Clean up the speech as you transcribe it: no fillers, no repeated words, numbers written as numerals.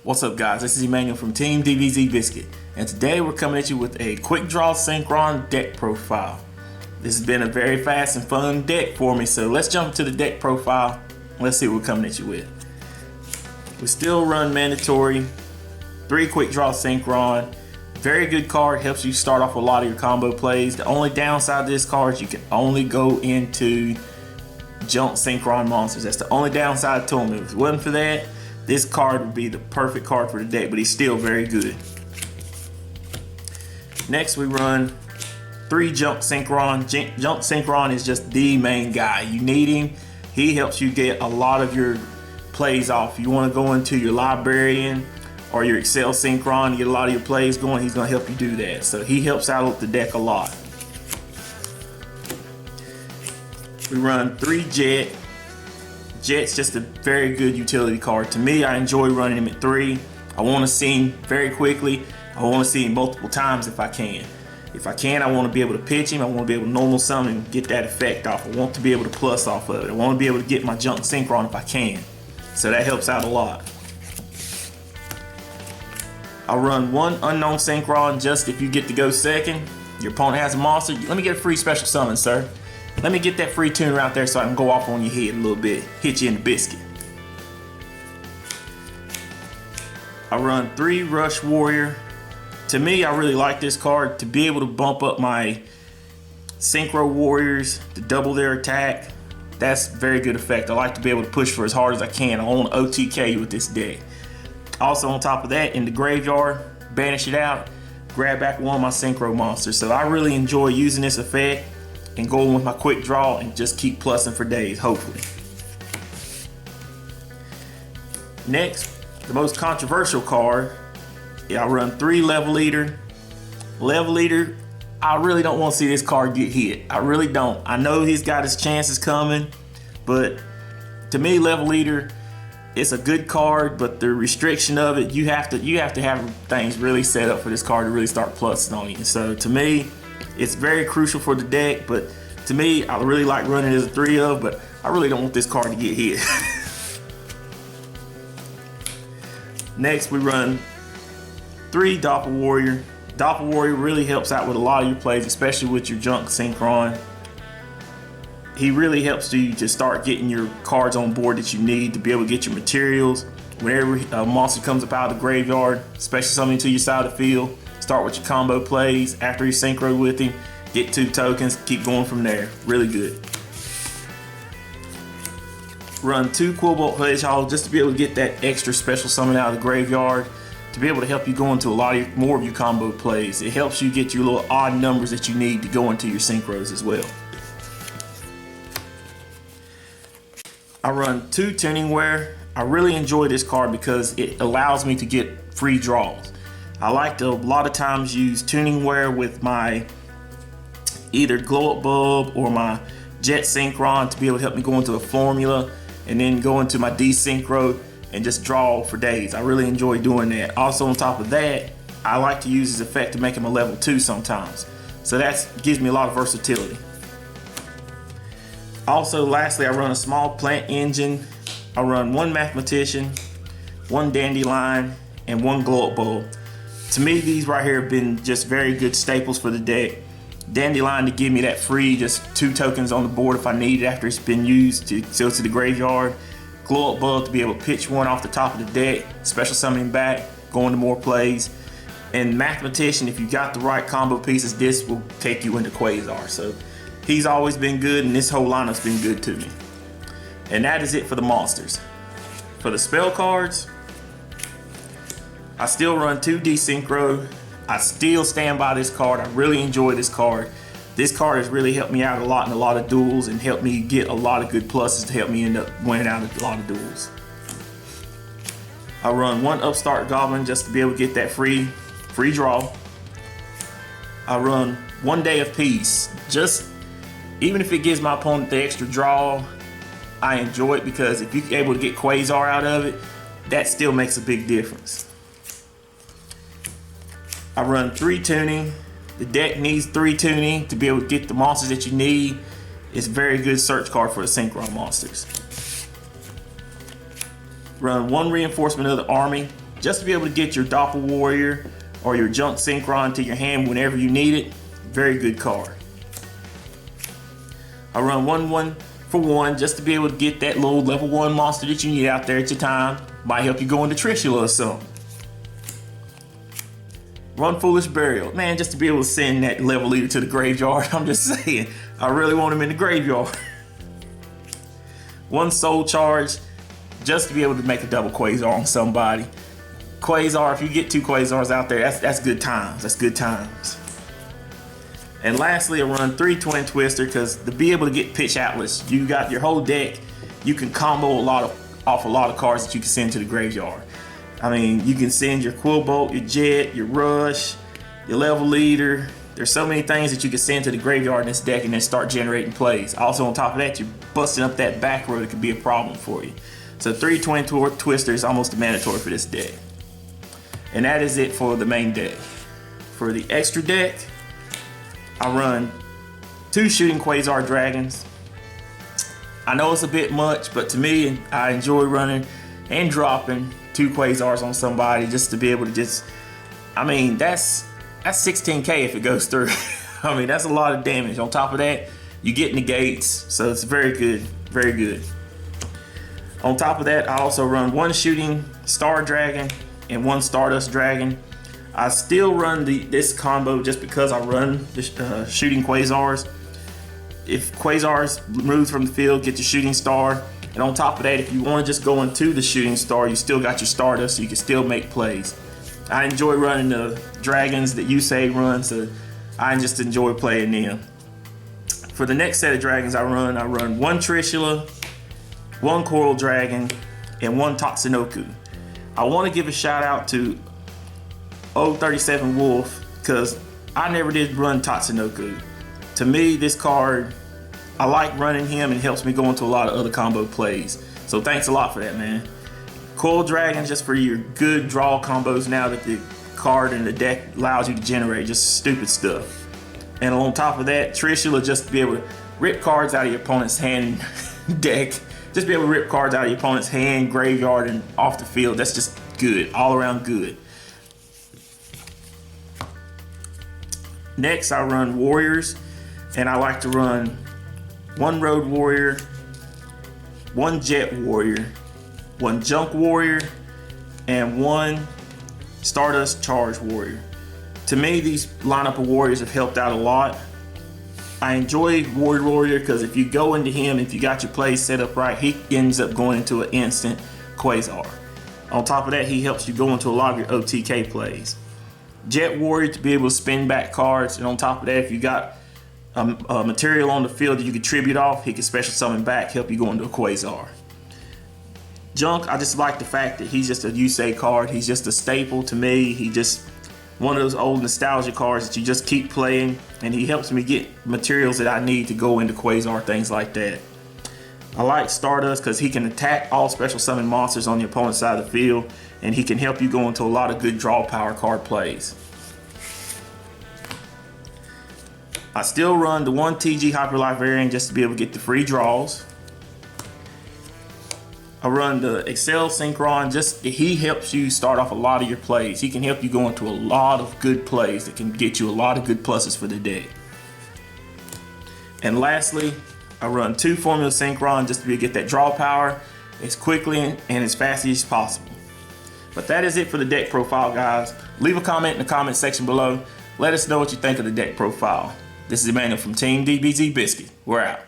What's up guys, this is Emmanuel from Team DBZ Biscuit, and today we're coming at you with a Quickdraw Synchron deck profile. This has been a very fast and fun deck for me, so let's jump to the deck profile. Let's see what we're coming at you with. We still run mandatory, 3 Quickdraw Synchron. Very good card, helps you start off with a lot of your combo plays. The only downside of this card is you can only go into junk Synchron monsters. That's the only downside to him. If it wasn't for that, this card would be the perfect card for the deck, but he's still very good. Next we run 3 Junk Synchron. Junk Synchron is just the main guy. You need him. He helps you get a lot of your plays off. You want to go into your Librarian or your Excel Synchron to get a lot of your plays going, he's going to help you do that. So he helps out with the deck a lot. We run 3 Jet. Jet's just a very good utility card. To me, I enjoy running him at 3. I want to see him very quickly. I want to see him multiple times if I can. If I can, I want to be able to pitch him. I want to be able to normal summon and get that effect off. I want to be able to plus off of it. I want to be able to get my junk Synchron if I can. So that helps out a lot. I run 1 unknown Synchron just if you get to go second. Your opponent has a monster. Let me get a free special summon, sir. Let me get that free tuner out there so I can go off on your head a little bit. Hit you in the biscuit. I run 3 Rush Warrior. To me, I really like this card to be able to bump up my Synchro Warriors to double their attack. That's very good effect. I like to be able to push for as hard as I can. I want to OTK you with this deck. Also on top of that, in the graveyard, banish it out, grab back one of my Synchro monsters. So I really enjoy using this effect and going with my quick draw and just keep plussing for days, hopefully. Next, the most controversial card, I run 3 Level Leader. Level Leader, I really don't want to see this card get hit. I really don't. I know he's got his chances coming, but to me, Level Leader, it's a good card, but the restriction of it, you have to have things really set up for this card to really start plussing on you. So to me, it's very crucial for the deck, but to me, I really like running it as a 3 of, but I really don't want this card to get hit. Next, we run 3 Doppel Warrior. Doppel Warrior really helps out with a lot of your plays, especially with your junk Synchron. He really helps you to start getting your cards on board that you need to be able to get your materials. Whenever a monster comes up out of the graveyard, especially something to your side of the field, start with your combo plays. After you synchro with him, get 2 tokens, keep going from there. Really good. Run 2 Quillbolt Hedgehog just to be able to get that extra special summon out of the graveyard, to be able to help you go into a lot of more of your combo plays. It helps you get your little odd numbers that you need to go into your synchros as well. I run 2 Tuning Wear. I really enjoy this card because it allows me to get free draws. I like to a lot of times use Tuning Wear with my either Glow Up Bulb or my Jet Synchron to be able to help me go into a formula and then go into my D-Synchro and just draw for days. I really enjoy doing that. Also on top of that, I like to use his effect to make him a level 2 sometimes. So that gives me a lot of versatility. Also lastly, I run a small plant engine. I run 1 Mathematician, 1 Dandelion, and 1 Glow Up Bulb. To me, these right here have been just very good staples for the deck. Dandelion to give me that free, just 2 tokens on the board if I need it after it's been used to go to the graveyard. Glow Up Bulb to be able to pitch one off the top of the deck, special summoning back, go into more plays. And Mathematician, if you got the right combo pieces, this will take you into Quasar. So he's always been good, and this whole lineup's been good to me. And that is it for the monsters. For the spell cards, I still run 2 D-Synchro. I still stand by this card. I really enjoy this card. This card has really helped me out a lot in a lot of duels and helped me get a lot of good pluses to help me end up winning out a lot of duels. I run 1 Upstart Goblin just to be able to get that free draw. I run 1 Day of Peace. Just even if it gives my opponent the extra draw, I enjoy it because if you're able to get Quasar out of it, that still makes a big difference. I run 3 Tuning. The deck needs 3 Tuning to be able to get the monsters that you need. It's a very good search card for the Synchron monsters. Run 1 Reinforcement of the Army just to be able to get your Doppel Warrior or your Junk Synchron to your hand whenever you need it. Very good card. I run 1 for 1 just to be able to get that little level 1 monster that you need out there at your time. Might help you go into Trishula or something. Run Foolish Burial. Man, just to be able to send that level leader to the graveyard. I'm just saying, I really want him in the graveyard. 1 Soul Charge, just to be able to make a double Quasar on somebody. Quasar, if you get 2 Quasars out there, that's good times. That's good times. And lastly, I run 3 Twin Twister because to be able to get pitch outlets, you got your whole deck. You can combo off a lot of cards that you can send to the graveyard. I mean, you can send your Quillbolt, your Jet, your Rush, your Level Leader. There's so many things that you can send to the graveyard in this deck and then start generating plays. Also on top of that, you're busting up that back row that could be a problem for you. So 3 Twin Twister is almost mandatory for this deck. And that is it for the main deck. For the extra deck, I run 2 Shooting Quasar Dragons. I know it's a bit much, but to me, I enjoy running and dropping 2 Quasars on somebody just to be able to just, I mean, that's 16k if it goes through. I mean, that's a lot of damage. On top of that, you get negates, so it's very good, very good. On top of that, I also run 1 Shooting Star Dragon and 1 Stardust Dragon. I still run this combo just because I run the Shooting Quasars. If Quasars moves from the field, get your Shooting Star. And on top of that, if you want to just go into the Shooting Star, you still got your Stardust, so you can still make plays. I enjoy running the dragons that Yusei runs, so I just enjoy playing them. For the next set of dragons I run 1 Trishula, 1 Coral Dragon, and 1 Tatsunoko. I want to give a shout out to 037 Wolf because I never did run Tatsunoko. To me, this card, I like running him and helps me go into a lot of other combo plays. So thanks a lot for that, man. Coral Dragon just for your good draw combos now that the card in the deck allows you to generate, just stupid stuff. And on top of that, Trishula just to be able to rip cards out of your opponent's hand deck. Just be able to rip cards out of your opponent's hand, graveyard, and off the field. That's just good, all around good. Next, I run Warriors, and I like to run 1 Road Warrior, 1 Jet Warrior, 1 Junk Warrior, and 1 Stardust Charge Warrior. To me, these lineup of Warriors have helped out a lot. I enjoy Warrior because if you go into him, if you got your plays set up right, he ends up going into an instant Quasar. On top of that, he helps you go into a lot of your OTK plays. Jet Warrior to be able to spin back cards, and on top of that, if you got a material on the field that you can tribute off, he can special summon back, help you go into a Quasar. Junk, I just like the fact that he's just a Yusei card. He's just a staple to me. He just one of those old nostalgia cards that you just keep playing, and he helps me get materials that I need to go into Quasar, things like that. I like Stardust because he can attack all special summon monsters on the opponent's side of the field, and he can help you go into a lot of good draw power card plays. I still run the 1 TG Hyperlife variant just to be able to get the free draws. I run the Excel Synchron, just he helps you start off a lot of your plays. He can help you go into a lot of good plays that can get you a lot of good pluses for the day. And lastly, I run 2 Formula Synchron just to be able to get that draw power as quickly and as fast as possible. But that is it for the deck profile, guys. Leave a comment in the comment section below. Let us know what you think of the deck profile. This is Emmanuel from Team DBZ Biscuit. We're out.